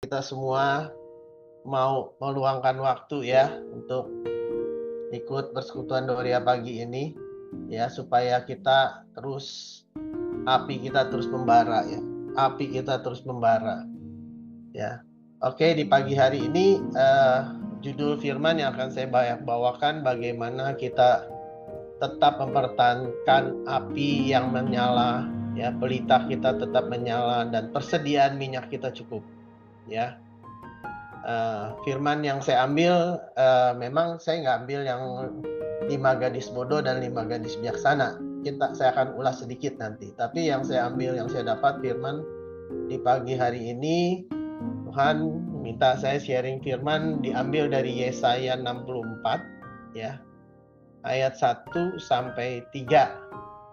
kita semua mau meluangkan waktu ya untuk ikut persekutuan Doria pagi ini ya, supaya kita terus api kita terus membara ya. Api kita terus membara ya. Oke, di pagi hari ini judul firman yang akan saya bawakan bagaimana kita tetap mempertahankan api yang menyala ya, pelita kita tetap menyala dan persediaan minyak kita cukup ya. Firman yang saya ambil, memang saya nggak ambil yang 5 gadis bodoh dan 5 gadis bijaksana. Saya akan ulas sedikit nanti. Tapi yang saya ambil, yang saya dapat firman di pagi hari ini, Tuhan minta saya sharing firman diambil dari Yesaya 64 ya, ayat 1 sampai 3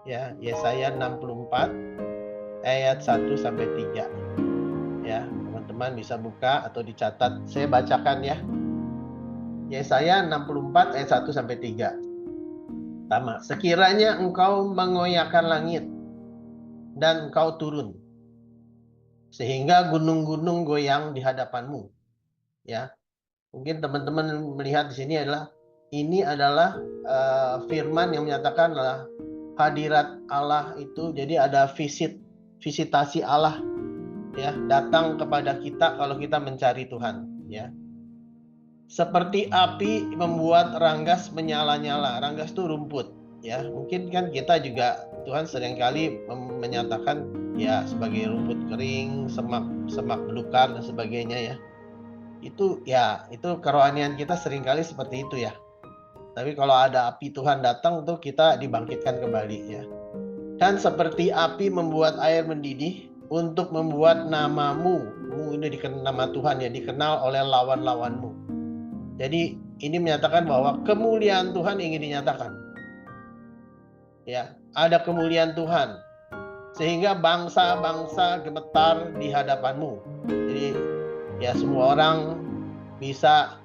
ya. Yesaya 64 ayat 1 sampai 3 ya. Teman-teman bisa buka atau dicatat, saya bacakan ya. Yesaya 64 ayat 1 sampai 3. Pertama, sekiranya engkau mengoyakkan langit dan engkau turun sehingga gunung-gunung goyang di hadapanmu ya. Mungkin teman-teman melihat di sini adalah firman yang menyatakan adalah hadirat Allah itu, jadi ada visitasi Allah ya, datang kepada kita kalau kita mencari Tuhan ya. Seperti api membuat ranggas menyala-nyala. Ranggas itu rumput ya. Mungkin kan kita juga Tuhan seringkali menyatakan ya sebagai rumput kering, semak belukar dan sebagainya ya. Itu kerohanian kita seringkali seperti itu ya. Tapi kalau ada api Tuhan datang tuh kita dibangkitkan kembali ya. Dan seperti api membuat air mendidih untuk membuat namamu, ini nama Tuhan ya, dikenal oleh lawan-lawanmu. Jadi ini menyatakan bahwa kemuliaan Tuhan ingin dinyatakan. Ya, ada kemuliaan Tuhan sehingga bangsa-bangsa gemetar di hadapanmu. Jadi ya semua orang bisa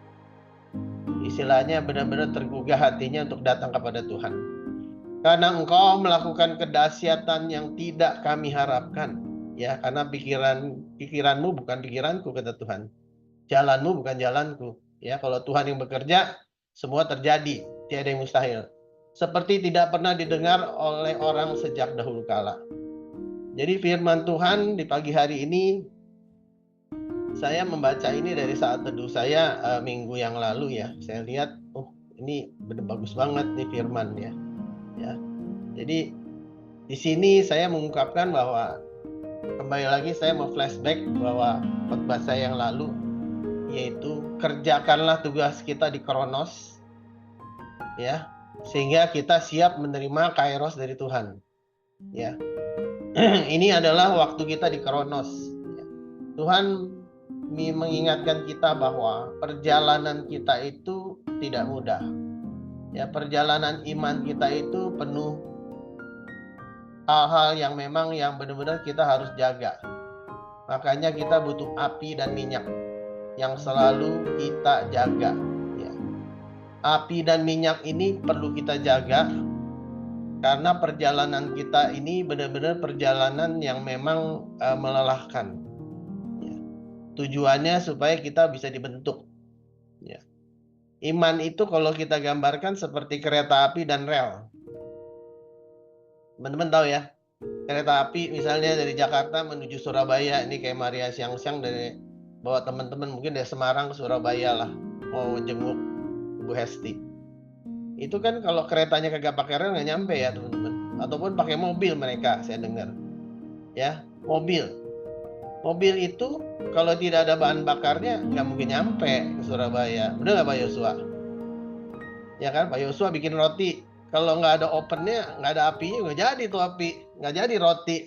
istilahnya benar-benar tergugah hatinya untuk datang kepada Tuhan. Karena engkau melakukan kedahsyatan yang tidak kami harapkan. Ya, karena pikiranmu bukan pikiranku, kata Tuhan. Jalanmu bukan jalanku. Ya, kalau Tuhan yang bekerja, semua terjadi, tiada yang mustahil. Seperti tidak pernah didengar oleh orang sejak dahulu kala. Jadi firman Tuhan di pagi hari ini, saya membaca ini dari saat teduh saya minggu yang lalu ya. Saya lihat, ini bagus banget nih firman ya. Ya. Jadi di sini saya mengungkapkan bahwa kembali lagi saya mau flashback bahwa khotbah saya yang lalu, yaitu kerjakanlah tugas kita di Kronos ya, sehingga kita siap menerima kairos dari Tuhan ya. Ini adalah waktu kita di Kronos ya. Tuhan mengingatkan kita bahwa perjalanan kita itu tidak mudah ya. Perjalanan iman kita itu penuh hal-hal yang memang yang benar-benar kita harus jaga. Makanya kita butuh api dan minyak yang selalu kita jaga ya. Api dan minyak ini perlu kita jaga karena perjalanan kita ini benar-benar perjalanan yang memang melelahkan ya. Tujuannya supaya kita bisa dibentuk ya. Iman itu kalau kita gambarkan seperti kereta api dan rel. Teman-teman tahu ya, kereta api misalnya dari Jakarta menuju Surabaya, ini kayak Maria siang-siang dari bawa teman-teman mungkin dari Semarang ke Surabaya lah, mau jenguk Ibu Hesti. Itu kan kalau keretanya kagak pakai rel nggak nyampe ya teman-teman. Ataupun pakai mobil mereka, saya dengar. Ya, mobil itu kalau tidak ada bahan bakarnya nggak mungkin nyampe ke Surabaya. Benar nggak Pak Yosua? Ya kan, Pak Yosua bikin roti, kalau nggak ada ovennya, nggak ada apinya, nggak jadi tuh api, nggak jadi roti.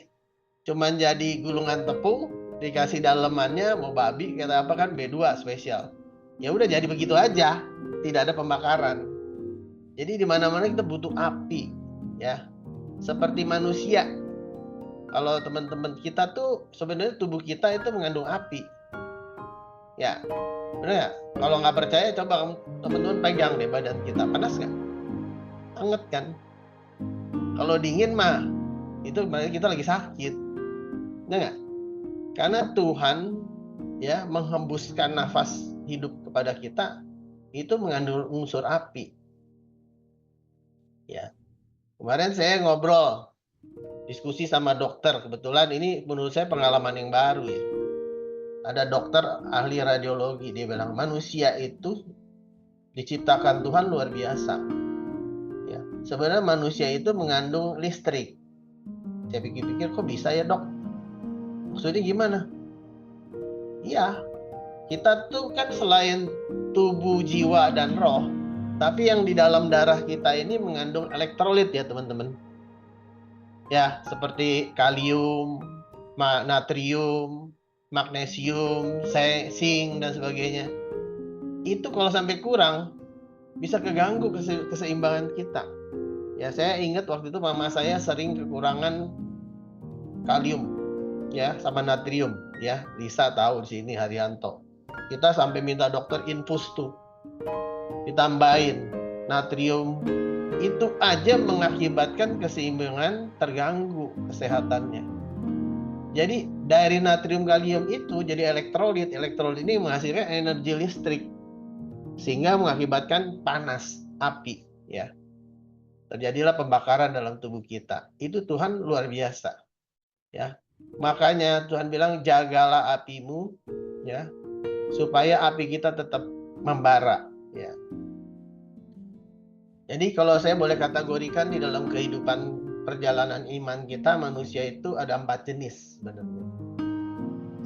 Cuman jadi gulungan tepung, dikasih dalemannya mau babi kata apa kan B2 spesial. Ya udah jadi begitu aja, tidak ada pembakaran. Jadi di mana-mana kita butuh api ya. Seperti manusia. Kalau teman-teman kita tuh sebenarnya tubuh kita itu mengandung api. Ya. Benar nggak? Kalau nggak percaya coba teman-teman pegang deh badan kita, panas nggak? Hangat kan? Kalau dingin mah itu berarti kita lagi sakit. Benar nggak? Karena Tuhan ya, menghembuskan nafas hidup kepada kita, itu mengandung unsur api. Ya. Kemarin saya ngobrol, diskusi sama dokter, kebetulan ini menurut saya pengalaman yang baru ya. Ada dokter ahli radiologi, dia bilang manusia itu diciptakan Tuhan luar biasa. Ya, sebenarnya manusia itu mengandung listrik. Saya pikir-pikir kok bisa ya dok? Maksudnya gimana? Iya, kita tuh kan selain tubuh, jiwa, dan roh, tapi yang di dalam darah kita ini mengandung elektrolit ya teman-teman. Ya, seperti kalium, natrium, magnesium, zinc, dan sebagainya. Itu kalau sampai kurang, bisa keganggu keseimbangan kita. Ya, saya ingat waktu itu mama saya sering kekurangan kalium, ya, sama natrium, ya. Lisa tahu di sini, Haryanto. Kita sampai minta dokter infus tuh, ditambahin natrium. Itu aja mengakibatkan keseimbangan terganggu kesehatannya. Jadi dari natrium kalium itu jadi elektrolit. Elektrolit ini menghasilkan energi listrik sehingga mengakibatkan panas, api, ya. Terjadilah pembakaran dalam tubuh kita. Itu Tuhan luar biasa, ya. Makanya Tuhan bilang jagalah apimu, ya, supaya api kita tetap membara, ya. Jadi kalau saya boleh kategorikan di dalam kehidupan perjalanan iman kita, manusia itu ada 4 jenis sebenarnya.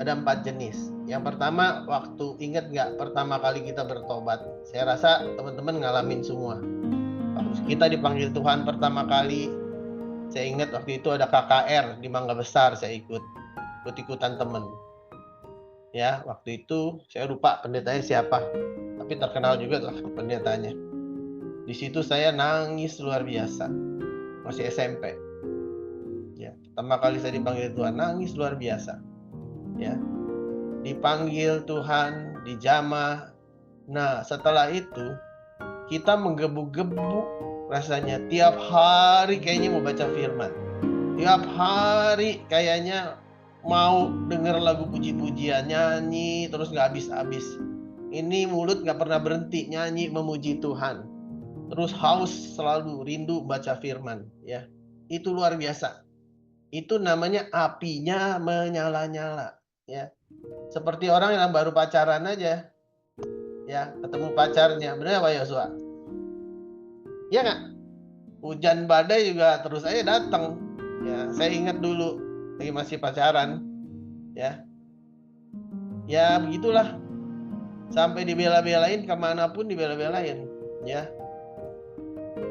Ada 4 jenis. Yang pertama, waktu ingat nggak pertama kali kita bertobat? Saya rasa teman-teman ngalamin semua. Waktu kita dipanggil Tuhan pertama kali, saya ingat waktu itu ada KKR di Mangga Besar, saya ikut-ikutan teman. Ya, waktu itu saya lupa pendetanya siapa, tapi terkenal juga lah pendetanya. Di situ saya nangis luar biasa, masih SMP. Ya, pertama kali saya dipanggil Tuhan, nangis luar biasa. Ya, dipanggil Tuhan, dijamah. Nah, setelah itu kita menggebu-gebu rasanya. Tiap hari kayaknya mau baca firman. Tiap hari kayaknya mau denger lagu puji-pujian, nyanyi terus gak habis-habis. Ini mulut gak pernah berhenti nyanyi memuji Tuhan. Terus haus selalu, rindu baca firman, ya. Itu luar biasa. Itu namanya apinya menyala-nyala, ya. Seperti orang yang baru pacaran aja, ya, ketemu pacarnya. Benar apa Yosua? Ya nggak? Hujan badai juga terus aja datang. Ya, saya ingat dulu lagi masih pacaran, ya. Ya begitulah. Sampai dibela-belain kemanapun dibela-belain, ya.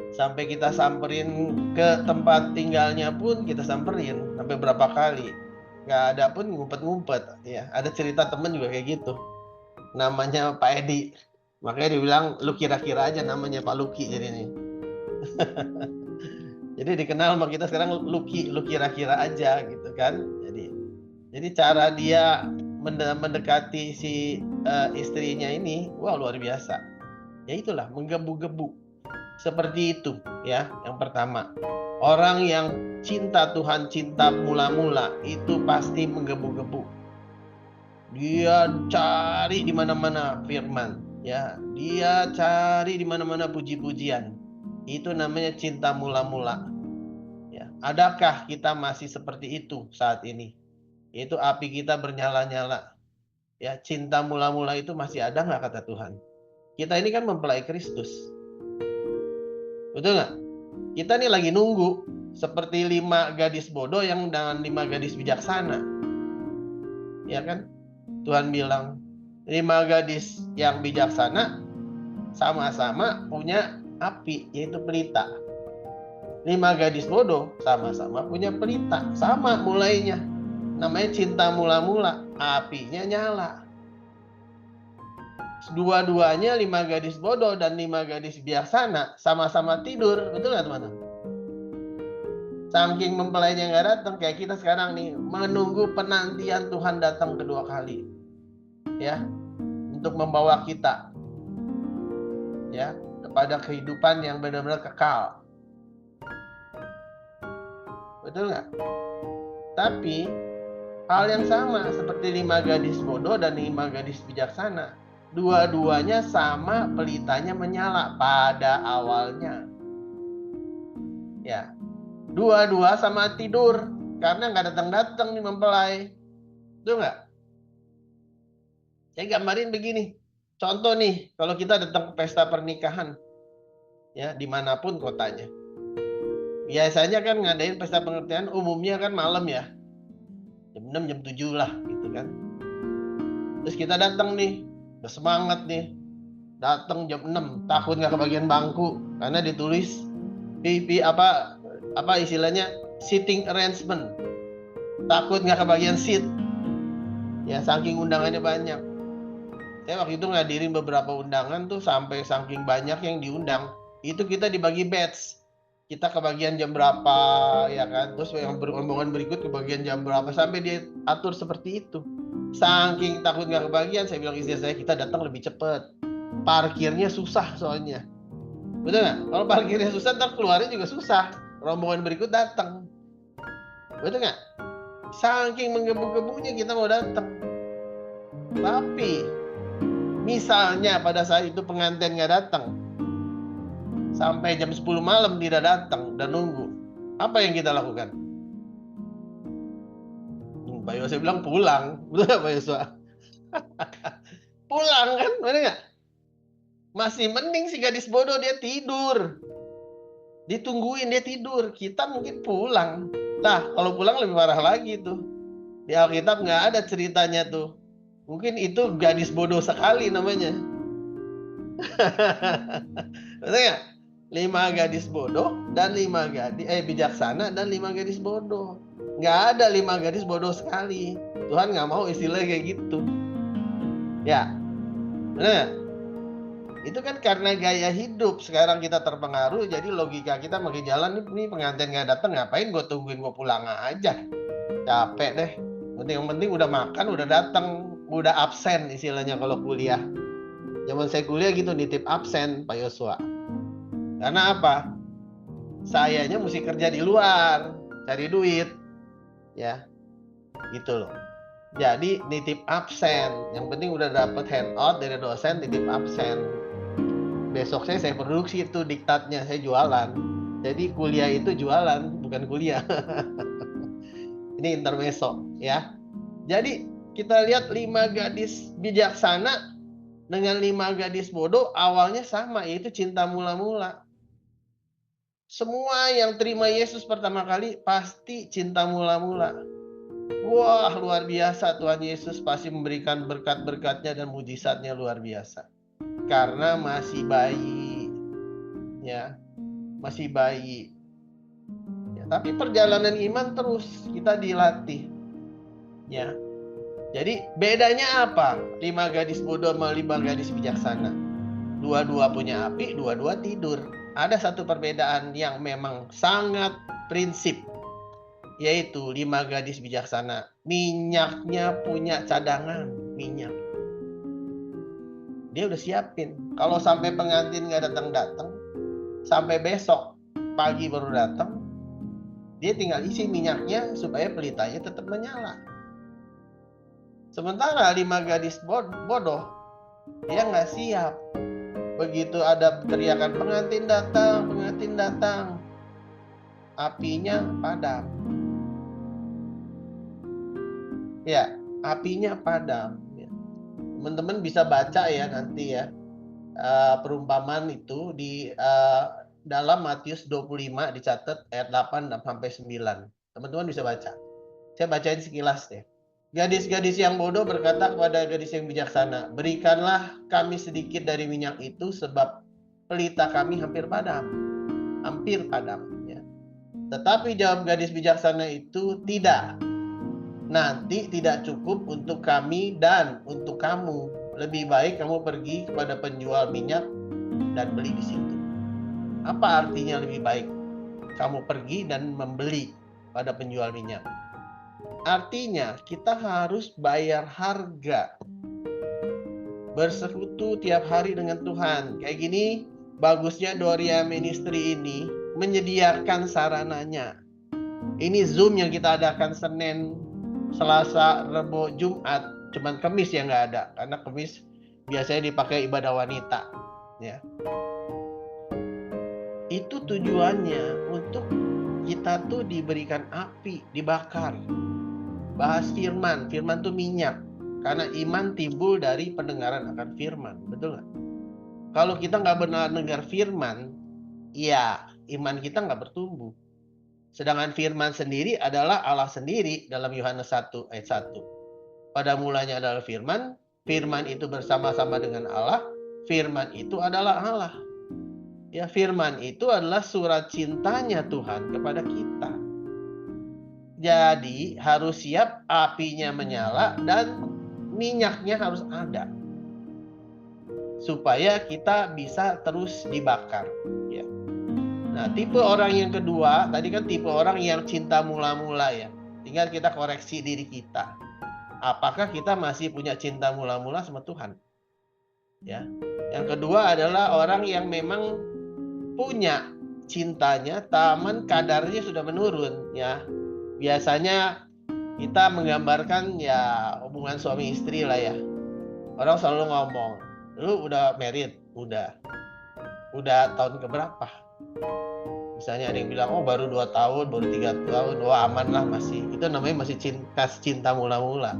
Sampai kita samperin ke tempat tinggalnya pun kita samperin sampai berapa kali. Nggak ada pun ngumpet-ngumpet, ya. Ada cerita temen juga kayak gitu. Namanya Pak Edi. Makanya dibilang lu kira-kira aja namanya Pak Luki jadi ini. Jadi dikenal sama kita sekarang Luki, lu kira-kira aja gitu kan. Jadi cara dia mendekati si istrinya ini, wah luar biasa. Ya itulah menggebu-gebu. Seperti itu ya, yang pertama. Orang yang cinta Tuhan, cinta mula-mula itu pasti menggebu-gebu. Dia cari di mana-mana firman, ya. Dia cari di mana-mana puji-pujian. Itu namanya cinta mula-mula. Ya. Adakah kita masih seperti itu saat ini? Itu api kita bernyala-nyala. Ya, cinta mula-mula itu masih ada nggak kata Tuhan? Kita ini kan mempelai Kristus. Betul nggak? Kita nih lagi nunggu seperti 5 gadis bodoh yang dengan 5 gadis bijaksana. Ya kan? Tuhan bilang 5 gadis yang bijaksana sama-sama punya api, yaitu pelita. 5 gadis bodoh sama-sama punya pelita. Sama mulainya. Namanya cinta mula-mula. Apinya nyala. Dua-duanya 5 gadis bodoh dan 5 gadis bijaksana sama-sama tidur. Betul nggak teman-teman? Saking mempelainya nggak datang, kayak kita sekarang nih menunggu penantian Tuhan datang kedua kali, ya, untuk membawa kita, ya, kepada kehidupan yang benar-benar kekal. Betul nggak? Tapi Hal yang sama seperti 5 gadis bodoh dan 5 gadis bijaksana. Dua-duanya sama, pelitanya menyala pada awalnya. Ya, dua-dua sama tidur karena nggak datang-datang nih mempelai. Betul nggak? Saya gambarin begini. Contoh nih, kalau kita datang ke pesta pernikahan, ya dimanapun kotanya. Biasanya kan ngadain pesta pernikahan umumnya kan malam ya. Jam 6, jam 7 lah gitu kan. Terus kita datang nih, bersemangat nih. Datang jam 6, takut nggak kebagian bangku karena ditulis apa istilahnya seating arrangement. Takut nggak kebagian seat. Ya saking undangannya banyak. Saya waktu itu ngadirin beberapa undangan tuh sampai saking banyak yang diundang. Itu kita dibagi batch. Kita kebagian jam berapa ya kan. Terus yang rombongan berikut kebagian jam berapa. Sampai dia atur seperti itu. Saking takut nggak kebagian, saya bilang istri saya, kita datang lebih cepat. Parkirnya susah soalnya. Betul nggak? Kalau parkirnya susah, ntar keluarnya juga susah. Rombongan berikut datang. Betul nggak? Saking menggebu-gebunya kita mau datang. Tapi misalnya pada saat itu pengantin nggak datang, sampai jam 10 malam tidak datang dan nunggu, apa yang kita lakukan? Pak Yosua bilang pulang, betul Pak Yosua? Pulang kan, benar nggak? Masih mending si gadis bodoh dia tidur, ditungguin dia tidur, kita mungkin pulang. Nah kalau pulang lebih parah lagi tuh. Di Alkitab nggak ada ceritanya tuh. Mungkin itu gadis bodoh sekali namanya. Betul nggak? 5 gadis bodoh dan 5 gadis bijaksana dan 5 gadis bodoh. Nggak ada 5 gadis bodoh sekali. Tuhan nggak mau istilah kayak gitu. Ya, benar. Itu kan karena gaya hidup sekarang kita terpengaruh, jadi logika kita makin jalan nih pengantin nggak datang, ngapain gue tungguin, gue pulang aja. Capek deh. Yang penting udah makan, udah datang, udah absen istilahnya kalau kuliah. Zaman saya kuliah gitu, nitip absen Pak Yosua. Karena apa? Sayanya mesti kerja di luar, cari duit. Ya, gitu loh. Jadi nitip absen. Yang penting udah dapet handout dari dosen, nitip absen. Besok saya produksi itu diktatnya, saya jualan. Jadi kuliah itu jualan, bukan kuliah. Ini intermezzo ya. Jadi kita lihat 5 gadis bijaksana dengan 5 gadis bodoh awalnya sama, yaitu cinta mula-mula. Semua yang terima Yesus pertama kali pasti cinta mula-mula. Wah, luar biasa, Tuhan Yesus pasti memberikan berkat-berkatnya dan mujizatnya luar biasa. Karena masih bayi. Ya, masih bayi. Ya, tapi perjalanan iman terus kita dilatih. Ya. Jadi bedanya apa? 5 gadis bodoh sama 5 gadis bijaksana. Dua-dua punya api, dua-dua tidur. Ada satu perbedaan yang memang sangat prinsip, yaitu 5 gadis bijaksana. Minyaknya punya cadangan minyak. Dia udah siapin. Kalau sampai pengantin nggak datang-datang, sampai besok pagi baru datang, dia tinggal isi minyaknya supaya pelitanya tetap menyala. Sementara 5 gadis bodoh, dia nggak siap. Begitu ada teriakan pengantin datang, apinya padam. Ya, apinya padam. Teman-teman bisa baca ya nanti ya perumpamaan itu di dalam Matius 25 dicatat ayat 8 sampai 9. Teman-teman bisa baca. Saya bacain sekilas deh. Gadis-gadis yang bodoh berkata kepada gadis yang bijaksana, berikanlah kami sedikit dari minyak itu sebab pelita kami hampir padam. Hampir padam. Ya. Tetapi jawab gadis bijaksana itu, tidak. Nanti tidak cukup untuk kami dan untuk kamu. Lebih baik kamu pergi kepada penjual minyak dan beli di situ. Apa artinya lebih baik? Kamu pergi dan membeli pada penjual minyak. Artinya kita harus bayar harga. Bersekutu tiap hari dengan Tuhan. Kayak gini bagusnya Doria Ministry ini menyediakan sarananya. Ini Zoom yang kita adakan Senin Selasa, Rebo, Jumat, cuman Kamis yang nggak ada, karena Kamis biasanya dipakai ibadah wanita. Ya, itu tujuannya untuk kita tuh diberikan api, dibakar. Bahas firman tuh minyak, karena iman timbul dari pendengaran akan firman, betul nggak? Kalau kita nggak benar dengar firman, ya iman kita nggak bertumbuh. Sedangkan firman sendiri adalah Allah sendiri dalam Yohanes 1 ayat 1. Pada mulanya adalah firman, firman itu bersama-sama dengan Allah, firman itu adalah Allah. Ya, firman itu adalah surat cintanya Tuhan kepada kita. Jadi harus siap apinya menyala dan minyaknya harus ada. Supaya kita bisa terus dibakar. Ya. Nah, tipe orang yang kedua, tadi kan tipe orang yang cinta mula-mula ya. Tinggal kita koreksi diri kita. Apakah kita masih punya cinta mula-mula sama Tuhan? Ya. Yang kedua adalah orang yang memang punya cintanya, taman kadarnya sudah menurun ya. Biasanya kita menggambarkan ya hubungan suami istri lah ya. Orang selalu ngomong, lu udah married? Udah tahun keberapa? Misalnya ada yang bilang, oh baru 2 tahun, baru 3 tahun, oh aman lah masih. Itu namanya masih cinta mula-mula.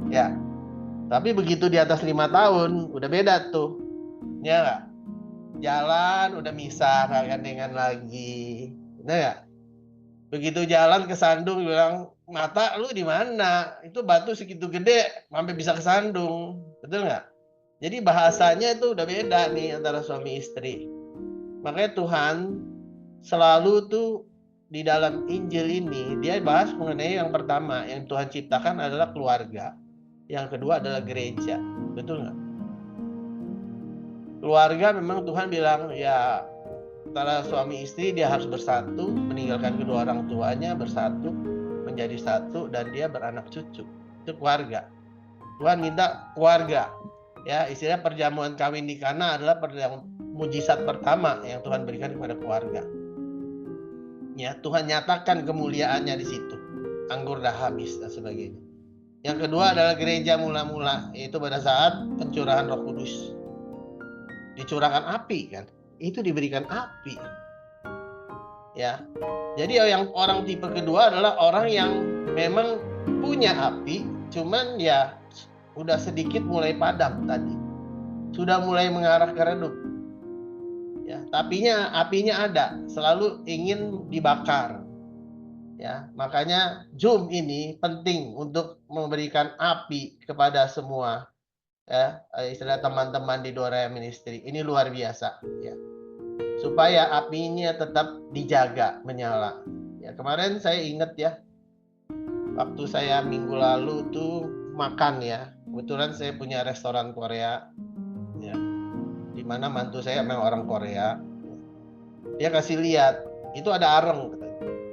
Ya, tapi begitu di atas 5 tahun, udah beda tuh. Ya nggak? Jalan udah misah, nggak gandengan lagi. Bener nggak? Begitu jalan kesandung bilang, mata lu di mana? Itu batu segitu gede sampai bisa kesandung. Betul nggak? Jadi bahasanya itu udah beda nih antara suami istri. Makanya Tuhan selalu tuh di dalam Injil ini dia bahas mengenai yang pertama yang Tuhan ciptakan adalah keluarga. Yang kedua adalah gereja. Betul nggak? Keluarga memang Tuhan bilang ya antara suami istri dia harus bersatu, meninggalkan kedua orang tuanya, bersatu, menjadi satu, dan dia beranak cucu. Itu keluarga. Tuhan minta keluarga. Ya, istilah perjamuan kawin di Kana adalah mujizat pertama yang Tuhan berikan kepada keluarga. Ya, Tuhan nyatakan kemuliaannya di situ. Anggur dah habis dan sebagainya. Yang kedua adalah gereja mula-mula, yaitu pada saat pencurahan Roh Kudus. Dicurahkan api kan? Itu diberikan api. Ya. Jadi yang orang tipe kedua adalah orang yang memang punya api, cuman ya udah sedikit mulai padam tadi. Sudah mulai mengarah ke redup. Ya, apinya ada, selalu ingin dibakar. Ya, makanya Zoom ini penting untuk memberikan api kepada semua ya, istilah teman-teman di Doraya Ministry. Ini luar biasa ya. Supaya apinya tetap dijaga menyala. Ya, kemarin saya ingat ya, waktu saya minggu lalu tuh makan ya, kebetulan saya punya restoran Korea, ya, di mana mantu saya memang orang Korea. Dia kasih lihat, itu ada areng.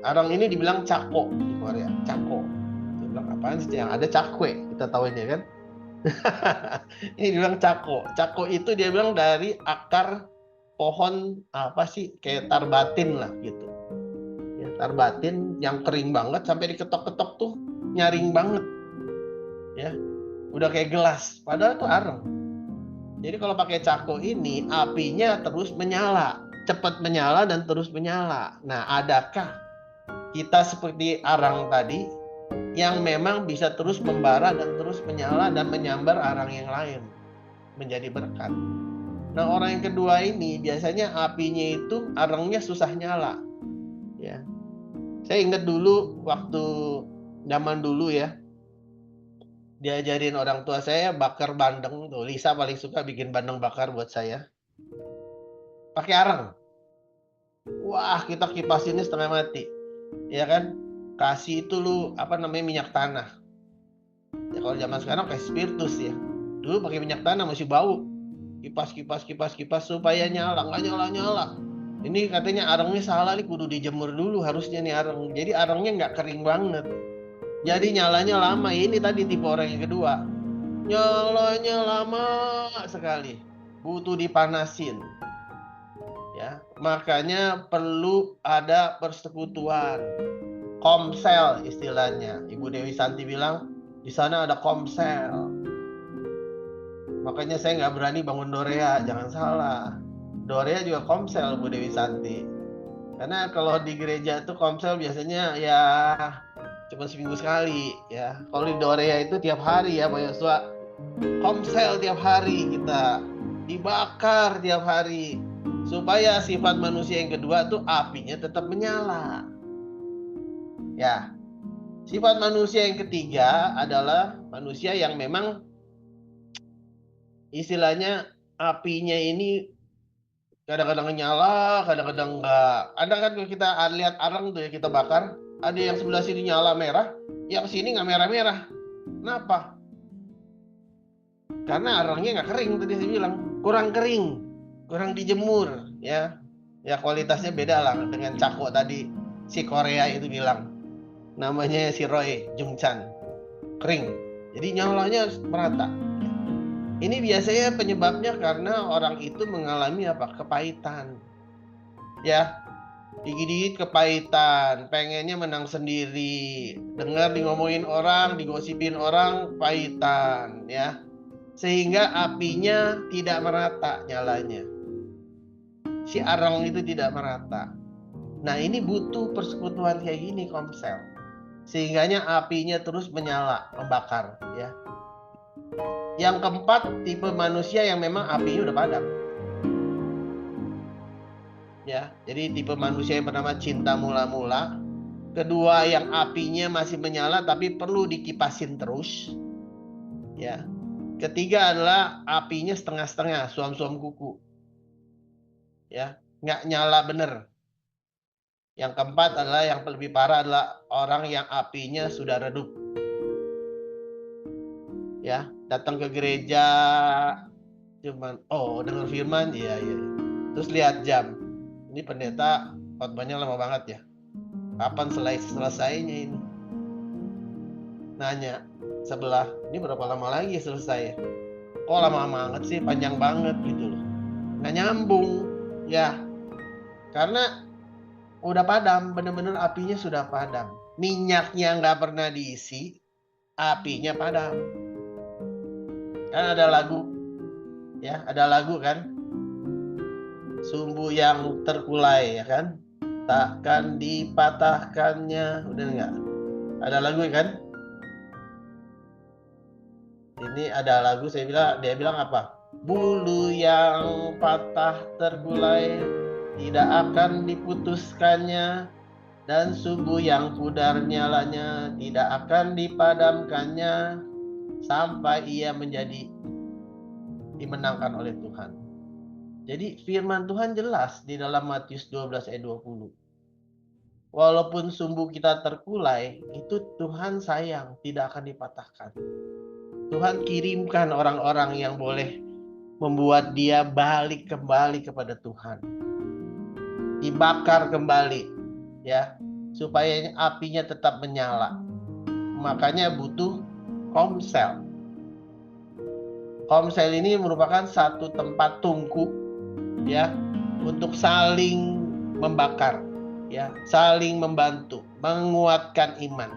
Areng ini dibilang cako di Korea, cako. Dia bilang apaan sih? Yang ada cakwe, kita tahu ini kan. Ini dibilang cako. Cako itu dia bilang dari akar pohon apa sih kayak tarbatin lah gitu ya, tarbatin yang kering banget sampai diketok-ketok tuh nyaring banget ya, udah kayak gelas padahal itu areng. Jadi kalau pakai cako ini apinya terus menyala, cepat menyala dan terus menyala. Nah, adakah kita seperti arang tadi yang memang bisa terus membara dan terus menyala dan menyambar arang yang lain menjadi berkat? Nah, orang yang kedua ini biasanya apinya itu arangnya susah nyala. Ya. Saya ingat dulu waktu zaman dulu ya. Diajarin orang tua saya bakar bandeng tuh. Lisa paling suka bikin bandeng bakar buat saya. Pakai arang. Wah, kita kipasinnya setengah mati. Ya kan? Kasih itu lu minyak tanah. Ya kalau zaman sekarang kayak spiritus ya. Dulu pakai minyak tanah masih bau. Kipas supaya nyala, nggak nyala. Ini katanya arangnya salah nih, kudu dijemur dulu harusnya nih arang. Jadi arangnya nggak kering banget. Jadi nyalanya lama. Ini tadi tipe orang yang kedua. Nyalanya lama sekali. Butuh dipanasin. Ya, makanya perlu ada persekutuan. komsel istilahnya. Ibu Dewi Santi bilang di sana ada komsel. Makanya saya nggak berani bangun Dorea, jangan salah. Dorea juga komsel, Bu Dewi Santi. Karena kalau di gereja itu komsel biasanya ya cuma seminggu sekali ya. Kalau di Dorea itu tiap hari ya Pak Yosua. Komsel tiap hari kita, dibakar tiap hari, supaya sifat manusia yang kedua tuh apinya tetap menyala. Ya, sifat manusia yang ketiga adalah manusia yang memang istilahnya apinya ini kadang-kadang nyala, kadang-kadang enggak. Ada kan kalau kita lihat arang tuh ya kita bakar, ada yang sebelah sini nyala merah, yang sini nggak merah-merah. Kenapa? Karena arangnya nggak kering, tadi saya bilang kurang kering, kurang dijemur ya. Ya kualitasnya beda lah dengan cako tadi si Korea itu bilang. Namanya si Roy Jung Chan, kering. Jadi nyalanya merata. Ini biasanya penyebabnya karena orang itu mengalami apa? Kepahitan. Ya, dikit-dikit kepahitan, pengennya menang sendiri, dengar di ngomongin orang, digosipin orang, kepahitan, ya. Sehingga apinya tidak merata nyalanya. Si arang itu tidak merata. Nah, ini butuh persekutuan kayak gini, komsel. Sehingganya apinya terus menyala, membakar, ya. Yang keempat, tipe manusia yang memang apinya udah padam. Ya, jadi tipe manusia yang bernama cinta mula-mula. Kedua, yang apinya masih menyala tapi perlu dikipasin terus. Ya. Ketiga adalah apinya setengah-setengah, suam-suam kuku. Ya, nggak nyala bener. Yang keempat adalah yang lebih parah adalah orang yang apinya sudah redup. Ya, datang ke gereja cuman dengar firman, iya. Terus lihat jam. Ini pendeta khotbahnya lama banget ya. Kapan selesainya ini? Nanya sebelah, ini berapa lama lagi selesai? Kok lama banget sih, panjang banget gitu loh. Nggak nyambung ya. Karena udah padam, bener-bener apinya sudah padam. Minyaknya nggak pernah diisi, apinya padam. Kan ada lagu, ya ada lagu kan, sumbu yang terkulai ya kan, takkan dipatahkannya, udah enggak? Ada lagu kan? Ini ada lagu dia bilang apa? Bulu yang patah terkulai tidak akan diputuskannya, dan sumbu yang pudar nyalanya tidak akan dipadamkannya sampai ia dimenangkan oleh Tuhan. Jadi firman Tuhan jelas di dalam Matius 12 ayat 20. Walaupun sumbu kita terkulai, itu Tuhan sayang, tidak akan dipatahkan. Tuhan kirimkan orang-orang yang boleh membuat dia balik kembali kepada Tuhan. Dibakar kembali, ya, supaya apinya tetap menyala. Makanya butuh komsel. Komsel ini merupakan satu tempat tungku, ya, untuk saling membakar, ya, saling membantu, menguatkan iman.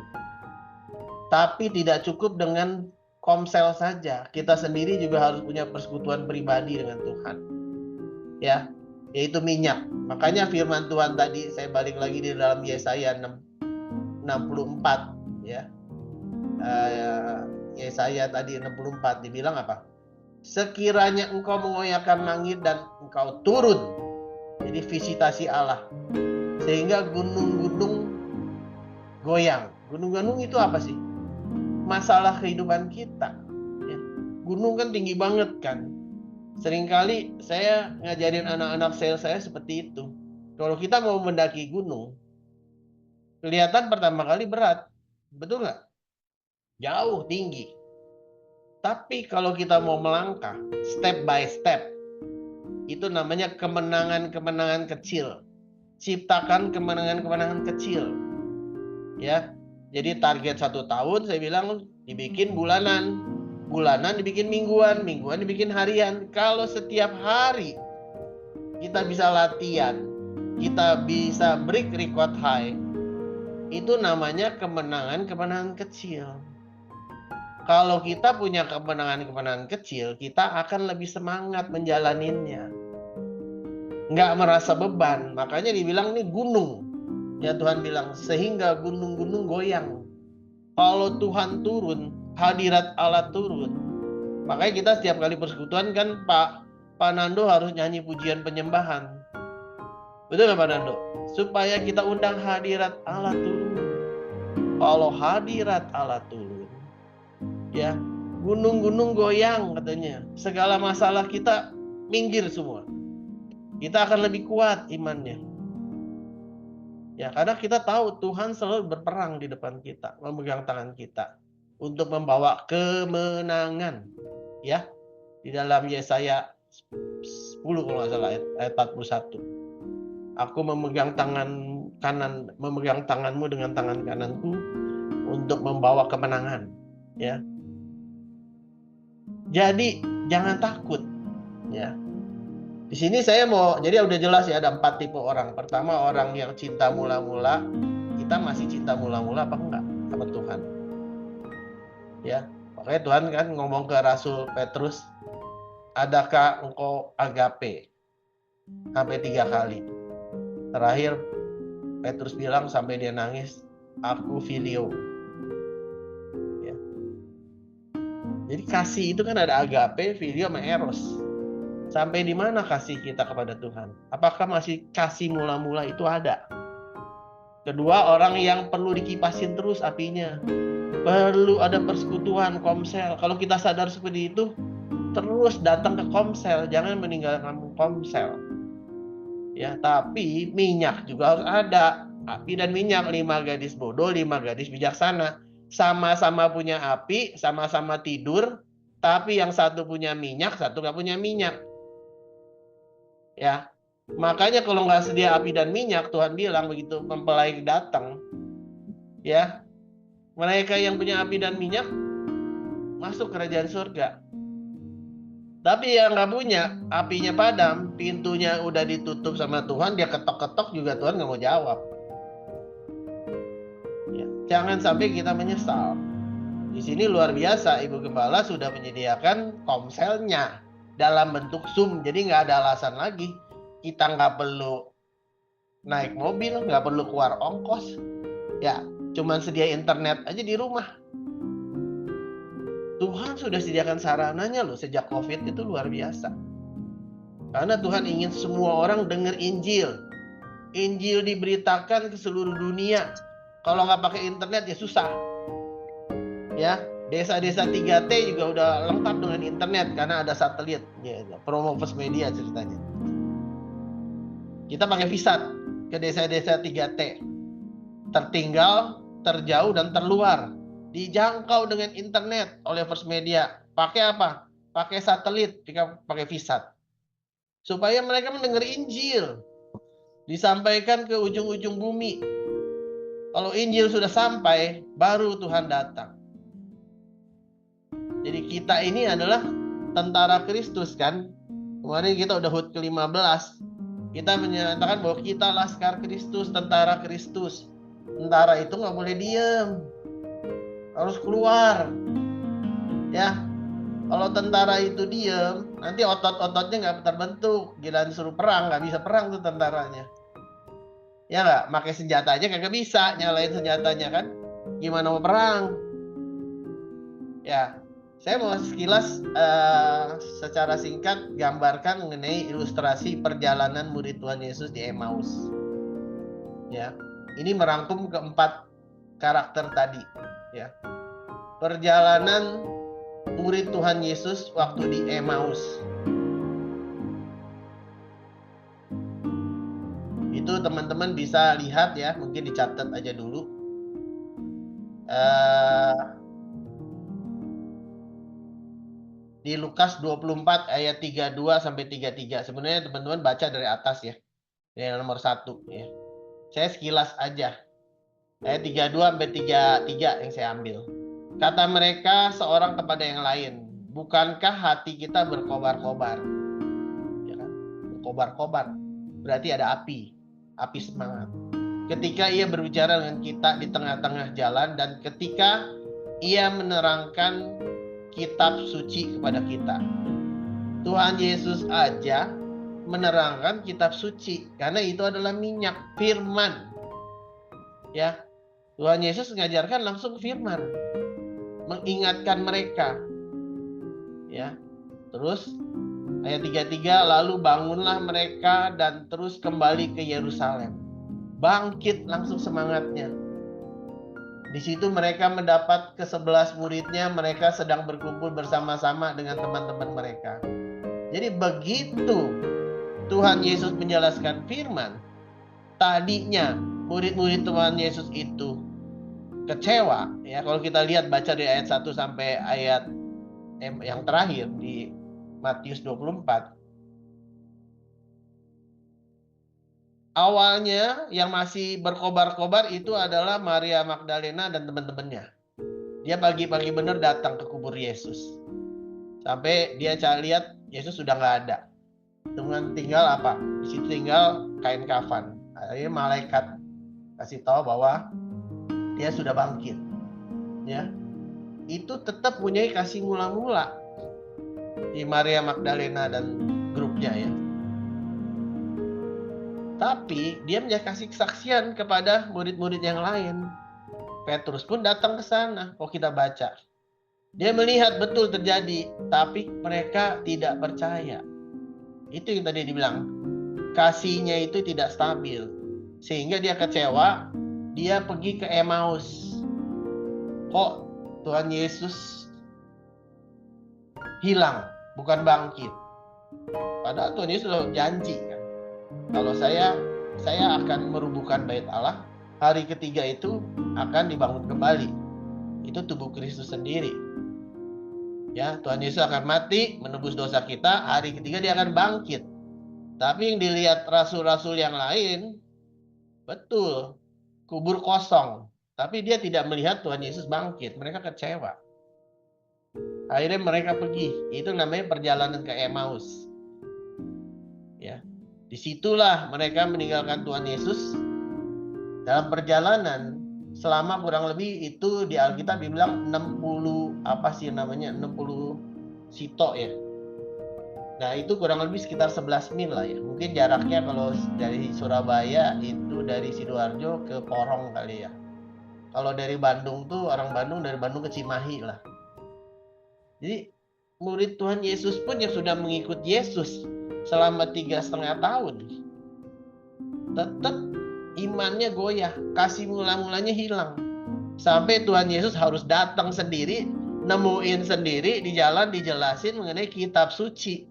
Tapi tidak cukup dengan komsel saja, kita sendiri juga harus punya persekutuan pribadi dengan Tuhan, ya, yaitu minyak. Makanya firman Tuhan tadi, saya balik lagi di dalam Yesaya 64, ya. Yesaya tadi 64 dibilang apa? Sekiranya engkau mengoyakkan langit dan engkau turun, jadi visitasi Allah, sehingga gunung-gunung goyang. Gunung-gunung itu apa sih? Masalah kehidupan kita, ya. Gunung kan tinggi banget kan. Seringkali saya ngajarin anak-anak saya seperti itu. Kalau kita mau mendaki gunung, kelihatan pertama kali berat, betul nggak? Jauh, tinggi. Tapi kalau kita mau melangkah step by step, itu namanya kemenangan-kemenangan kecil. Ciptakan kemenangan-kemenangan kecil, ya. Jadi target 1 tahun saya bilang dibikin bulanan, bulanan dibikin mingguan, mingguan dibikin harian. Kalau setiap hari kita bisa latihan, kita bisa break record high, itu namanya kemenangan-kemenangan kecil. Kalau kita punya kemenangan-kemenangan kecil, kita akan lebih semangat menjalaninnya. Nggak merasa beban. Makanya dibilang ini gunung. Ya Tuhan bilang, sehingga gunung-gunung goyang. Kalau Tuhan turun, hadirat Allah turun. Makanya kita setiap kali persekutuan kan Pak Nando harus nyanyi pujian penyembahan. Betul nggak Pak Nando? Supaya kita undang hadirat Allah turun. Kalau hadirat Allah turun, ya gunung-gunung goyang katanya. Segala masalah kita minggir semua. Kita akan lebih kuat imannya. Ya, karena kita tahu Tuhan selalu berperang di depan kita, memegang tangan kita untuk membawa kemenangan. Ya, di dalam Yesaya 10 kalau nggak salah ayat 41. Aku memegang memegang tanganmu dengan tangan kananku untuk membawa kemenangan. Ya. Jadi jangan takut. Ya. Di sini saya jadi udah jelas ya ada 4 tipe orang. Pertama orang yang cinta mula-mula. Kita masih cinta mula-mula apa enggak sama Tuhan? Ya, makanya Tuhan kan ngomong ke Rasul Petrus, adakah engkau agape? Sampai 3 kali. Terakhir Petrus bilang sampai dia nangis, aku filio. Ya. Jadi kasih itu kan ada agape, filio, sama eros. Sampai di mana kasih kita kepada Tuhan? Apakah masih kasih mula-mula itu ada? Kedua, orang yang perlu dikipasin terus apinya. Perlu ada persekutuan, komsel. Kalau kita sadar seperti itu, terus datang ke komsel. Jangan meninggalkan komsel. Ya, tapi minyak juga harus ada. Api dan minyak, 5 gadis bodoh, 5 gadis bijaksana. Sama-sama punya api, sama-sama tidur. Tapi yang satu punya minyak, satu nggak punya minyak. Ya, makanya kalau nggak sedia api dan minyak, Tuhan bilang begitu mempelai datang, ya, mereka yang punya api dan minyak masuk kerajaan surga. Tapi yang nggak punya, apinya padam, pintunya udah ditutup sama Tuhan, dia ketok-ketok juga Tuhan nggak mau jawab. Ya, jangan sampai kita menyesal. Di sini luar biasa, Ibu Gembala sudah menyediakan komselnya dalam bentuk Zoom, jadi nggak ada alasan lagi. Kita nggak perlu naik mobil, nggak perlu keluar ongkos. Ya, cuman sedia internet aja di rumah. Tuhan sudah sediakan sarananya loh sejak COVID itu luar biasa. Karena Tuhan ingin semua orang dengar Injil. Injil diberitakan ke seluruh dunia. Kalau nggak pakai internet ya susah. Ya, desa-desa 3T juga udah lengkap dengan internet karena ada satelit. Ya, promo First Media ceritanya. Kita pakai Visat ke desa-desa 3T. Tertinggal, terjauh, dan terluar. Dijangkau dengan internet oleh First Media. Pakai apa? Pakai satelit, pakai Visat. Supaya mereka mendengar Injil. Disampaikan ke ujung-ujung bumi. Kalau Injil sudah sampai, baru Tuhan datang. Jadi kita ini adalah tentara Kristus kan. Kemarin kita udah HUT ke-15. Kita menyatakan bahwa kita laskar Kristus, tentara Kristus. Tentara itu nggak boleh diem, harus keluar. Ya, kalau tentara itu diem, nanti otot-ototnya nggak terbentuk. Gila disuruh perang, nggak bisa perang tuh tentaranya. Ya nggak, pakai senjata aja kagak bisa nyalain senjatanya kan. Gimana mau perang? Ya, saya mau sekilas secara singkat gambarkan mengenai ilustrasi perjalanan murid Tuhan Yesus di Emmaus. Ya, ini merangkum keempat karakter tadi. Ya, perjalanan murid Tuhan Yesus waktu di Emmaus. Itu teman-teman bisa lihat ya, mungkin dicatat aja dulu. Di Lukas 24 ayat 32 sampai 33. Sebenarnya teman-teman baca dari atas ya. Dari nomor 1 ya. Saya sekilas aja. Ayat 32 sampai 33 yang saya ambil. Kata mereka seorang kepada yang lain, bukankah hati kita berkobar-kobar? Ya kan? Berkobar-kobar. Berarti ada api semangat. ketika ia berbicara dengan kita di tengah-tengah jalan, dan ketika ia menerangkan kitab suci kepada kita. Tuhan Yesus aja menerangkan kitab suci, karena itu adalah minyak firman. Ya, Tuhan Yesus mengajarkan langsung firman, mengingatkan mereka. Ya, terus ayat 33, lalu bangunlah mereka dan terus kembali ke Yerusalem. Bangkit langsung semangatnya. Di situ mereka mendapat ke-11 muridnya, mereka sedang berkumpul bersama-sama dengan teman-teman mereka. Jadi begitu Tuhan Yesus menjelaskan firman, tadinya murid-murid Tuhan Yesus itu kecewa. Ya, kalau kita lihat baca dari ayat 1 sampai ayat yang terakhir di Matius 24. Awalnya yang masih berkobar-kobar itu adalah Maria Magdalena dan teman-temannya. Dia pagi-pagi benar datang ke kubur Yesus. Sampai dia lihat Yesus sudah nggak ada. Dengan tinggal apa? Di situ tinggal kain kafan. Akhirnya malaikat kasih tahu bahwa dia sudah bangkit. Ya. Itu tetap punya kasih mula-mula di Maria Magdalena dan grupnya ya. Tapi dia kasih kesaksian kepada murid-murid yang lain. Petrus pun datang ke sana. Kalau kita baca, dia melihat betul terjadi, tapi mereka tidak percaya. Itu yang tadi dibilang, kasihnya itu tidak stabil, sehingga dia kecewa. Dia pergi ke Emmaus. Kok Tuhan Yesus hilang, bukan bangkit? Padahal Tuhan Yesus sudah janji kan, kalau saya akan merubuhkan bait Allah, hari ketiga itu akan dibangun kembali. Itu tubuh Kristus sendiri. Ya, Tuhan Yesus akan mati menebus dosa kita, hari ketiga dia akan bangkit. Tapi yang dilihat rasul-rasul yang lain, betul, kubur kosong, tapi dia tidak melihat Tuhan Yesus bangkit. Mereka kecewa. Akhirnya mereka pergi. Itu namanya perjalanan ke Emmaus. Ya. Disitulah mereka meninggalkan Tuhan Yesus. Dalam perjalanan selama kurang lebih itu di Alkitab dibilang 60 60 sito ya. Nah itu kurang lebih sekitar 11 mil lah ya. Mungkin jaraknya kalau dari Surabaya itu dari Sidoarjo ke Porong kali ya. Kalau dari Bandung tuh orang Bandung dari Bandung ke Cimahi lah. Jadi murid Tuhan Yesus pun yang sudah mengikut Yesus selama 3,5 tahun, tetap imannya goyah, kasih mula-mulanya hilang. Sampai Tuhan Yesus harus datang sendiri, nemuin sendiri di jalan, dijelasin mengenai kitab suci.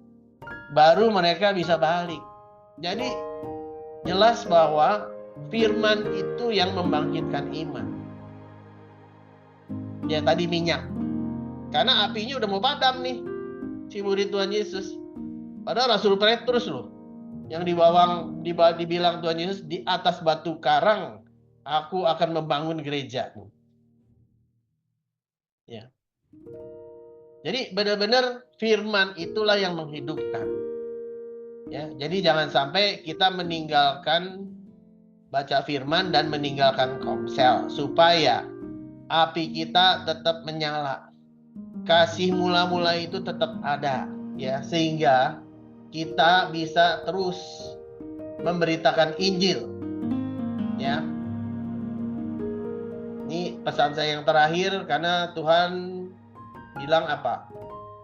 Baru mereka bisa balik. Jadi jelas bahwa firman itu yang membangkitkan iman. Ya tadi minyak. Karena apinya udah mau padam nih, si murid Tuhan Yesus. Padahal Rasul Petrus loh, yang dibilang Tuhan Yesus, di atas batu karang aku akan membangun gerejamu. Ya. Jadi benar-benar firman itulah yang menghidupkan. Ya, jadi jangan sampai kita meninggalkan baca firman dan meninggalkan komsel, supaya api kita tetap menyala. Kasih mula-mula itu tetap ada, ya, sehingga kita bisa terus memberitakan Injil. Ya. Ini pesan saya yang terakhir, karena Tuhan bilang apa?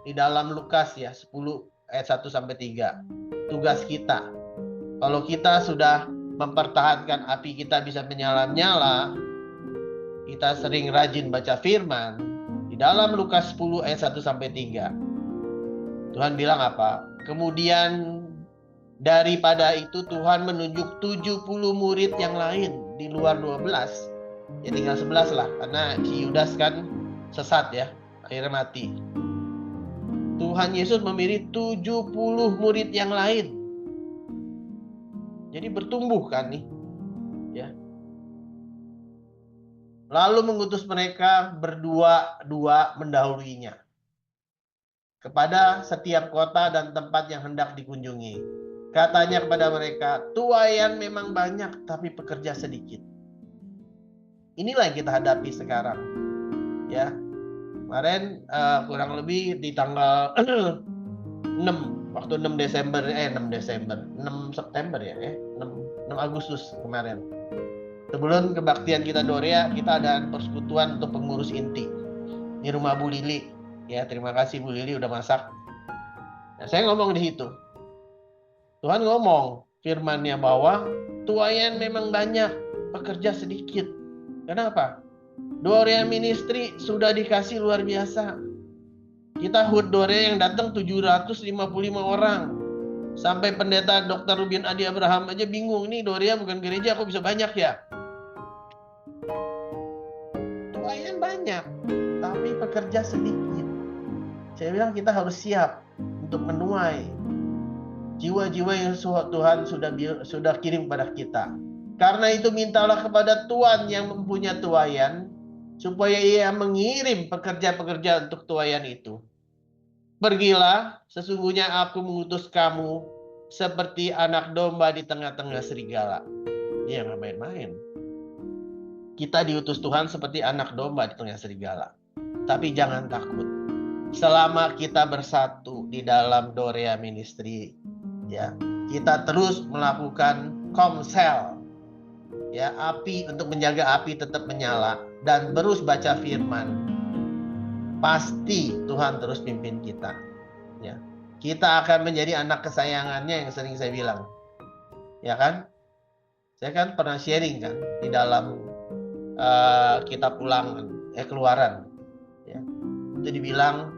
Di dalam Lukas ya 10 ayat 1 sampai 3. Tugas kita. Kalau kita sudah mempertahankan api kita bisa menyala-nyala, kita sering rajin baca firman. Di dalam Lukas 10 ayat 1 sampai 3. Tuhan bilang apa? Kemudian daripada itu Tuhan menunjuk 70 murid yang lain di luar 12. Ya tinggal 11 lah, karena si Yudas kan sesat ya, akhirnya mati. Tuhan Yesus memilih 70 murid yang lain. Jadi bertumbuh kan nih. Ya. Lalu mengutus mereka berdua-dua mendahuluinya kepada setiap kota dan tempat yang hendak dikunjungi. Katanya kepada mereka, tuaian memang banyak, tapi pekerja sedikit. inilah yang kita hadapi sekarang. Ya, kemarin kurang lebih di tanggal 6 waktu 6 Desember 6 September ya 6 Agustus kemarin. Sebelum kebaktian kita Dorea, kita ada persekutuan untuk pengurus inti di rumah Bu Lili. Ya, terima kasih Bu Lili udah masak. Nah, saya ngomong di situ. Tuhan ngomong firman-Nya bahwa tuayan memang banyak, pekerja sedikit. Kenapa? Dorea Ministry sudah dikasih luar biasa. Kita HUT Dorea yang datang 755 orang. Sampai pendeta Dr. Ruben Adi Abraham aja bingung, nih Dorea bukan gereja kok bisa banyak ya? Tuayan banyak, tapi pekerja sedikit. Saya bilang kita harus siap untuk menuai jiwa-jiwa yang Tuhan sudah kirim pada kita. Karena itu mintalah kepada Tuhan yang mempunyai tuayan, supaya Ia mengirim pekerja-pekerja untuk tuayan itu. Pergilah, sesungguhnya aku mengutus kamu seperti anak domba di tengah-tengah serigala. Dia nggak main-main. Kita diutus Tuhan seperti anak domba di tengah serigala. Tapi jangan takut. Selama kita bersatu di dalam Dorea Ministry, ya, kita terus melakukan komsel, ya, api untuk menjaga api tetap menyala dan terus baca firman. Pasti Tuhan terus pimpin kita. Ya, kita akan menjadi anak kesayangannya yang sering saya bilang. Ya kan? Saya kan pernah sharing kan di dalam kitab Ulangan, Keluaran. Ya. Itu dibilang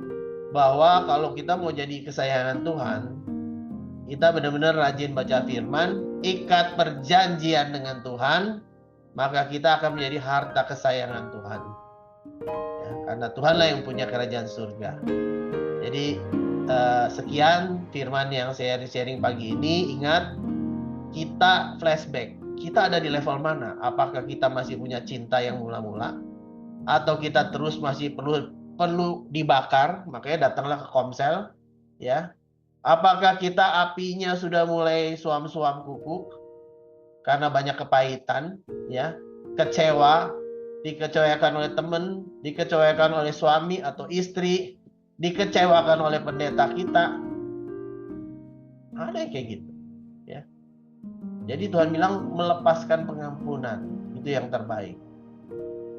bahwa kalau kita mau jadi kesayangan Tuhan, kita benar-benar rajin baca firman, ikat perjanjian dengan Tuhan, maka kita akan menjadi harta kesayangan Tuhan. Ya, karena Tuhanlah yang punya kerajaan surga. Jadi sekian firman yang saya sharing pagi ini. Ingat, kita flashback. Kita ada di level mana? Apakah kita masih punya cinta yang mula-mula? Atau kita terus masih perlu dibakar? Makanya datanglah ke Komsel. Ya. Apakah kita apinya sudah mulai suam-suam kuku? Karena banyak kepahitan. Ya. Kecewa. Dikecewakan oleh teman. Dikecewakan oleh suami atau istri. Dikecewakan oleh pendeta kita. Ada yang kayak gitu, ya. Jadi Tuhan bilang melepaskan pengampunan itu yang terbaik.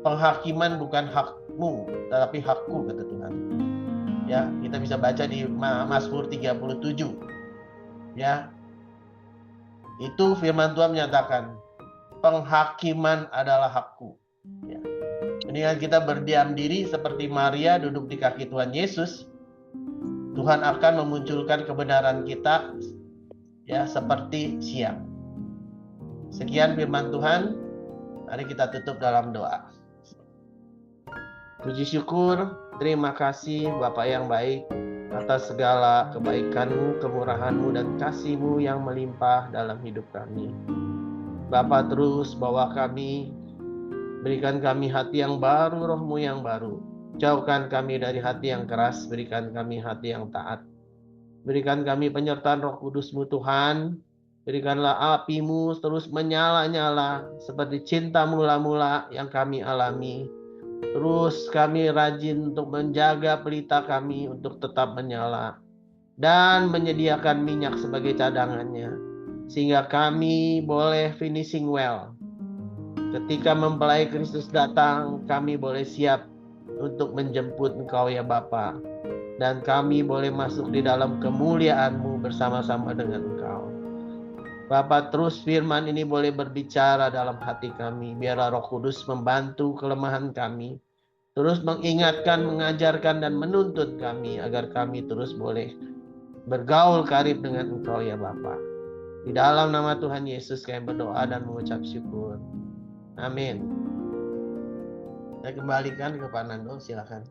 Penghakiman bukan hakmu, tetapi hakku, kata Tuhan. Ya, kita bisa baca di Mazmur 37. Ya. Itu firman Tuhan menyatakan, penghakiman adalah hakku. Ya. Mendingan kita berdiam diri seperti Maria duduk di kaki Tuhan Yesus. Tuhan akan memunculkan kebenaran kita, ya, seperti siang. Sekian firman Tuhan. Mari kita tutup dalam doa. Puji syukur, terima kasih Bapa yang baik atas segala kebaikan-Mu, kemurahan-Mu, dan kasih-Mu yang melimpah dalam hidup kami. Bapa, terus bawa kami, berikan kami hati yang baru, roh-Mu yang baru. Jauhkan kami dari hati yang keras, berikan kami hati yang taat. Berikan kami penyertaan Roh Kudus-Mu Tuhan. Berikanlah api-Mu terus menyala-nyala seperti cinta mula-mula yang kami alami. Terus kami rajin untuk menjaga pelita kami untuk tetap menyala. Dan menyediakan minyak sebagai cadangannya. Sehingga kami boleh finishing well. Ketika mempelai Kristus datang, kami boleh siap untuk menjemput Engkau ya Bapa. Dan kami boleh masuk di dalam kemuliaan-Mu bersama-sama dengan Engkau. Bapa, terus firman ini boleh berbicara dalam hati kami. Biarlah Roh Kudus membantu kelemahan kami. Terus mengingatkan, mengajarkan, dan menuntut kami agar kami terus boleh bergaul karib dengan Engkau ya Bapa. Di dalam nama Tuhan Yesus kami berdoa dan mengucap syukur. Amin. Saya kembalikan ke Pak Nando, silakan.